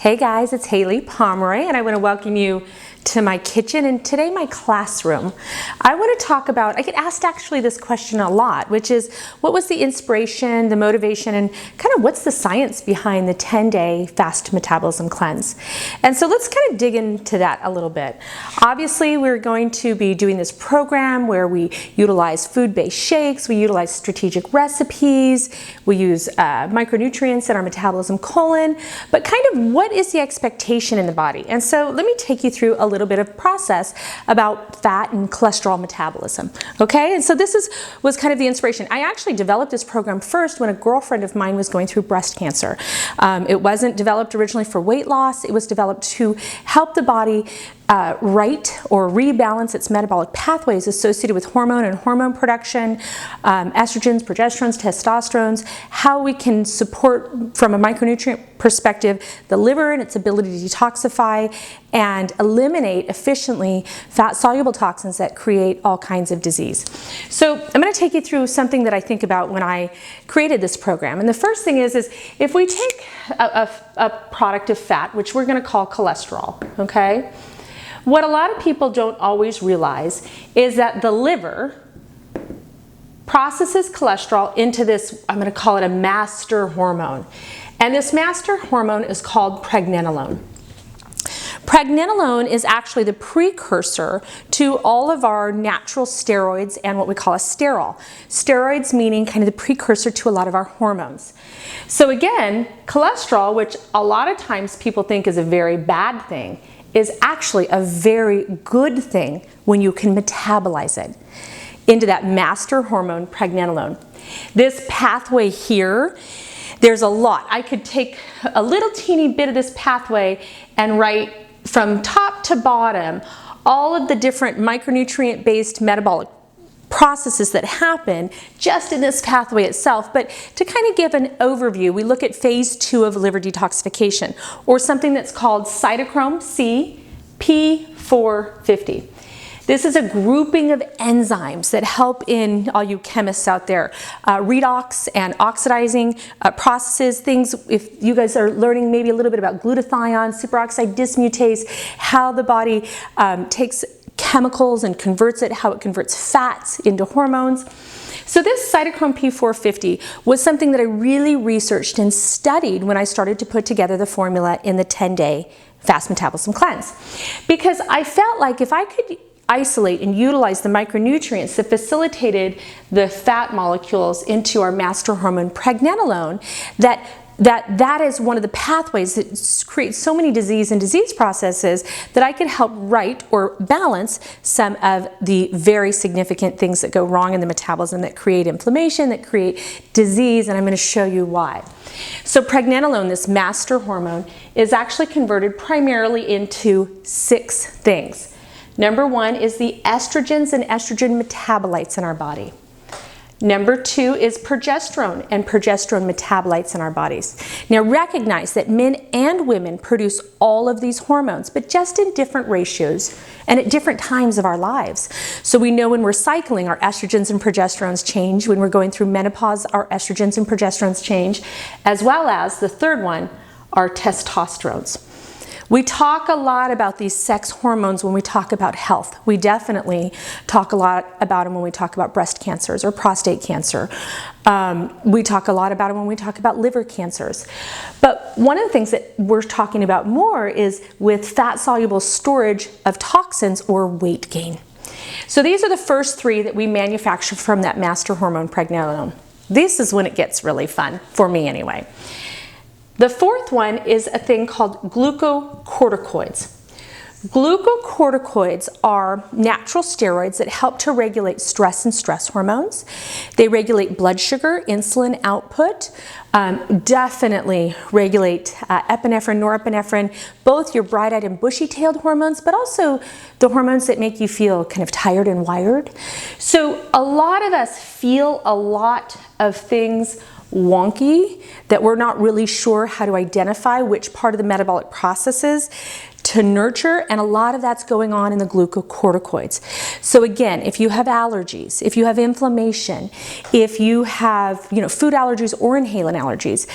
Hey guys, it's Haley Pomeroy, and I want to welcome you to my kitchen and today my classroom. I want to talk about, I get asked actually this question a lot, which is what was the inspiration, the motivation, and kind of what's the science behind the 10-day fast metabolism cleanse? And so let's kind of dig into that a little bit. Obviously, we're going to be doing this program where we utilize food-based shakes, we utilize strategic recipes, we use micronutrients in our metabolism colon, but kind of what is the expectation in the body? And so let me take you through a little bit of process about fat and cholesterol metabolism. Okay, and so this was kind of the inspiration. I actually developed this program first when a girlfriend of mine was going through breast cancer. It wasn't developed originally for weight loss. It was developed to help the body right or rebalance its metabolic pathways associated with hormone and hormone production, estrogens, progesterones, testosterones, how we can support from a micronutrient perspective the liver and its ability to detoxify and eliminate efficiently fat-soluble toxins that create all kinds of disease. So I'm going to take you through something that I think about when I created this program. And the first thing is if we take a product of fat, which we're going to call cholesterol, okay? What a lot of people don't always realize is that the liver processes cholesterol into this, I'm going to call it a master hormone. And this master hormone is called pregnenolone. Pregnenolone is actually the precursor to all of our natural steroids and what we call a sterol. Steroids meaning kind of the precursor to a lot of our hormones. So again, cholesterol, which a lot of times people think is a very bad thing, is actually a very good thing when you can metabolize it into that master hormone, pregnenolone. This pathway here, there's a lot. I could take a little teeny bit of this pathway and write from top to bottom all of the different micronutrient-based metabolic processes that happen just in this pathway itself. But to kind of give an overview, we look at phase 2 of liver detoxification, or something that's called cytochrome C P450. This is a grouping of enzymes that help in, all you chemists out there, redox and oxidizing processes, things, if you guys are learning maybe a little bit about glutathione, superoxide dismutase, how the body takes chemicals and converts it, how it converts fats into hormones. So this cytochrome P450 was something that I really researched and studied when I started to put together the formula in the 10-day fast metabolism cleanse. Because I felt like if I could isolate and utilize the micronutrients that facilitated the fat molecules into our master hormone pregnenolone, that is one of the pathways that creates so many disease processes that I could help right or balance some of the very significant things that go wrong in the metabolism that create inflammation, that create disease, and I'm going to show you why. So pregnenolone, this master hormone, is actually converted primarily into 6 things. Number 1 is the estrogens and estrogen metabolites in our body. Number 2 is progesterone and progesterone metabolites in our bodies. Now recognize that men and women produce all of these hormones, but just in different ratios and at different times of our lives. So we know when we're cycling, our estrogens and progesterones change. When we're going through menopause, our estrogens and progesterones change, as well as the third one, our testosterones. We talk a lot about these sex hormones when we talk about health. We definitely talk a lot about them when we talk about breast cancers or prostate cancer. We talk a lot about them when we talk about liver cancers. But one of the things that we're talking about more is with fat-soluble storage of toxins or weight gain. So these are the first 3 that we manufacture from that master hormone pregnenolone. This is when it gets really fun, for me anyway. The fourth one is a thing called glucocorticoids. Glucocorticoids are natural steroids that help to regulate stress and stress hormones. They regulate blood sugar, insulin output, definitely regulate epinephrine, norepinephrine, both your bright-eyed and bushy-tailed hormones, but also the hormones that make you feel kind of tired and wired. So a lot of us feel a lot of things wonky that we're not really sure how to identify which part of the metabolic processes to nurture, and a lot of that's going on in the glucocorticoids. So again, if you have allergies, if you have inflammation, if you have food allergies or inhalant allergies,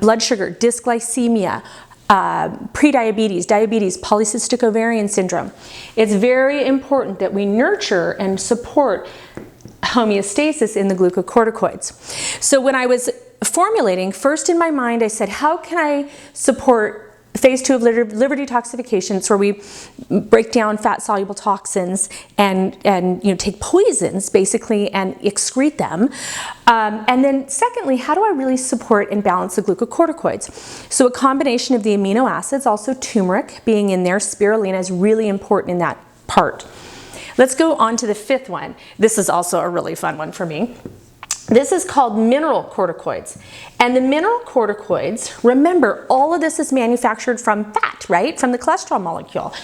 blood sugar, dysglycemia, prediabetes, diabetes, polycystic ovarian syndrome. It's very important that we nurture and support homeostasis in the glucocorticoids. So when I was formulating, first in my mind I said, how can I support phase 2 of liver detoxification? It's where we break down fat-soluble toxins and take poisons basically and excrete them. And then secondly, how do I really support and balance the glucocorticoids? So a combination of the amino acids, also turmeric being in there, spirulina is really important in that part. Let's go on to the 5th one. This is also a really fun one for me. This is called mineral corticoids. And the mineral corticoids, remember, all of this is manufactured from fat, right? From the cholesterol molecule.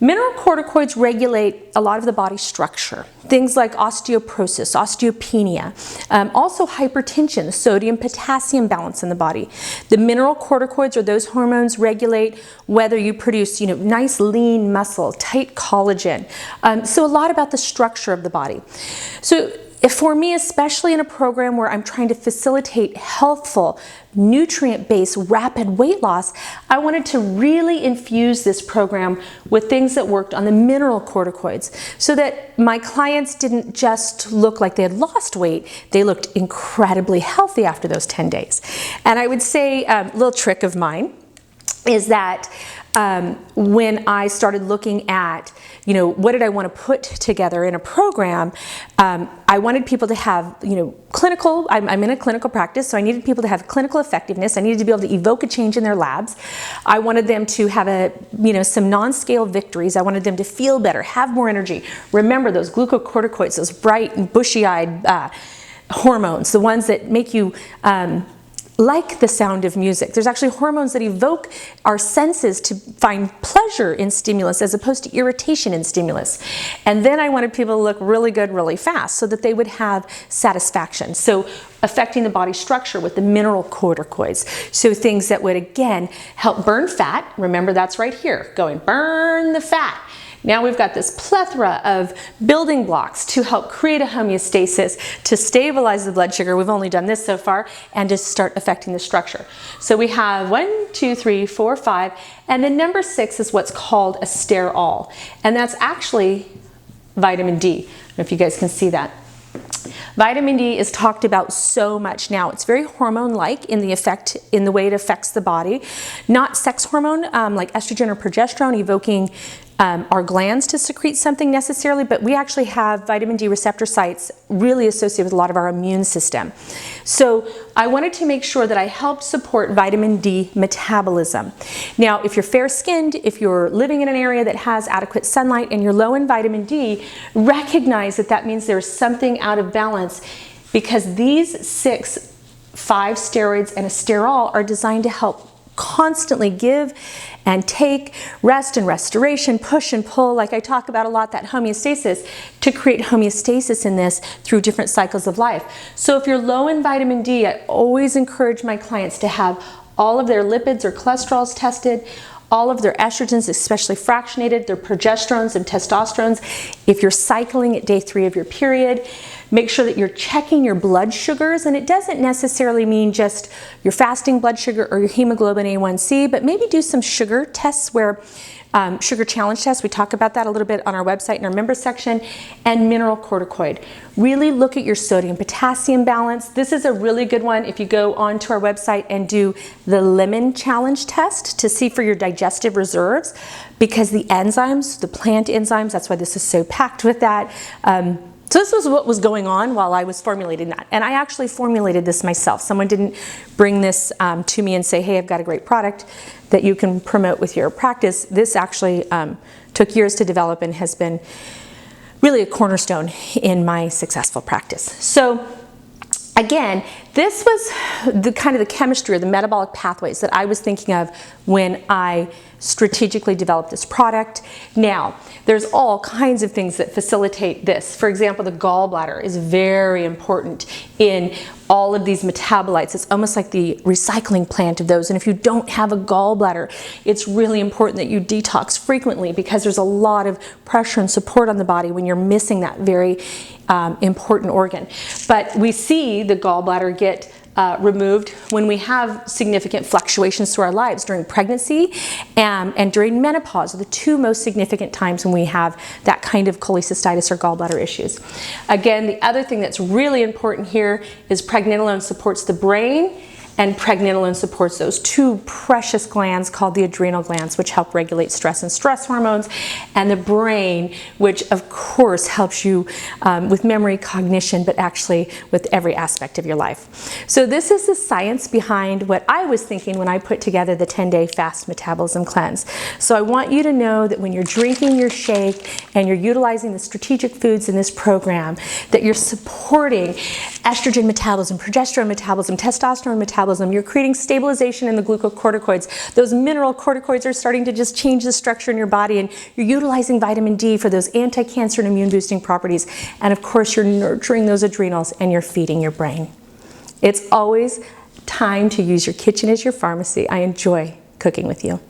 Mineral corticoids regulate a lot of the body structure. Things like osteoporosis, osteopenia, also hypertension, the sodium-potassium balance in the body. The mineral corticoids or those hormones regulate whether you produce, nice lean muscle, tight collagen. So a lot about the structure of the body. So for me, especially in a program where I'm trying to facilitate healthful, nutrient-based, rapid weight loss, I wanted to really infuse this program with things that worked on the mineral corticoids so that my clients didn't just look like they had lost weight, they looked incredibly healthy after those 10 days. And I would say a little trick of mine is that when I started looking at, what did I want to put together in a program, I wanted people to have, clinical, I'm in a clinical practice, so I needed people to have clinical effectiveness. I needed to be able to evoke a change in their labs. I wanted them to have some non-scale victories. I wanted them to feel better, have more energy. Remember those glucocorticoids, those bright and bushy-eyed hormones, the ones that make you like the sound of music. There's actually hormones that evoke our senses to find pleasure in stimulus as opposed to irritation in stimulus. And then I wanted people to look really good really fast so that they would have satisfaction. So affecting the body structure with the mineral corticoids. So things that would, again, help burn fat. Remember, that's right here, going burn the fat. Now we've got this plethora of building blocks to help create a homeostasis, to stabilize the blood sugar. We've only done this so far, and to start affecting the structure. So we have 1, 2, 3, 4, 5, and then number 6 is what's called a sterol, and that's actually vitamin D. I don't know if you guys can see that. Vitamin D is talked about so much now. It's very hormone-like in the way it affects the body. Not sex hormone like estrogen or progesterone evoking our glands to secrete something necessarily, but we actually have vitamin D receptor sites really associated with a lot of our immune system. So I wanted to make sure that I helped support vitamin D metabolism. Now, if you're fair-skinned, if you're living in an area that has adequate sunlight and you're low in vitamin D, recognize that that means there's something out of balance, because these 5 steroids and a sterol are designed to help constantly give and take, rest and restoration, push and pull, like I talk about a lot, that homeostasis, to create homeostasis in this through different cycles of life. So if you're low in vitamin D, I always encourage my clients to have all of their lipids or cholesterols tested, all of their estrogens, especially fractionated, their progesterones and testosterones. If you're cycling at day 3 of your period, make sure that you're checking your blood sugars, and it doesn't necessarily mean just your fasting blood sugar or your hemoglobin A1C, but maybe do some sugar tests where sugar challenge tests, we talk about that a little bit on our website in our member section, and mineral corticoid. Really look at your sodium potassium balance. This is a really good one if you go onto our website and do the lemon challenge test to see for your digestive reserves, because the enzymes, the plant enzymes, that's why this is so packed with that. So this was what was going on while I was formulating that. And I actually formulated this myself. Someone didn't bring this to me and say, hey, I've got a great product that you can promote with your practice. This actually took years to develop and has been really a cornerstone in my successful practice. So again, this was the kind of the chemistry or the metabolic pathways that I was thinking of when I strategically developed this product. Now, there's all kinds of things that facilitate this. For example, the gallbladder is very important in all of these metabolites. It's almost like the recycling plant of those. And if you don't have a gallbladder, it's really important that you detox frequently, because there's a lot of pressure and support on the body when you're missing that very important organ. But we see the gallbladder get removed when we have significant fluctuations through our lives during pregnancy and during menopause are the two most significant times when we have that kind of cholecystitis or gallbladder issues. Again, the other thing that's really important here is pregnenolone supports the brain, and pregnenolone supports those two precious glands called the adrenal glands, which help regulate stress and stress hormones, and the brain, which of course helps you with memory, cognition, but actually with every aspect of your life. So this is the science behind what I was thinking when I put together the 10-day fast metabolism cleanse. So I want you to know that when you're drinking your shake and you're utilizing the strategic foods in this program, that you're supporting estrogen metabolism, progesterone metabolism, testosterone metabolism. You're creating stabilization in the glucocorticoids. Those mineral corticoids are starting to just change the structure in your body, and you're utilizing vitamin D for those anti-cancer and immune boosting properties. And of course, you're nurturing those adrenals and you're feeding your brain. It's always time to use your kitchen as your pharmacy. I enjoy cooking with you.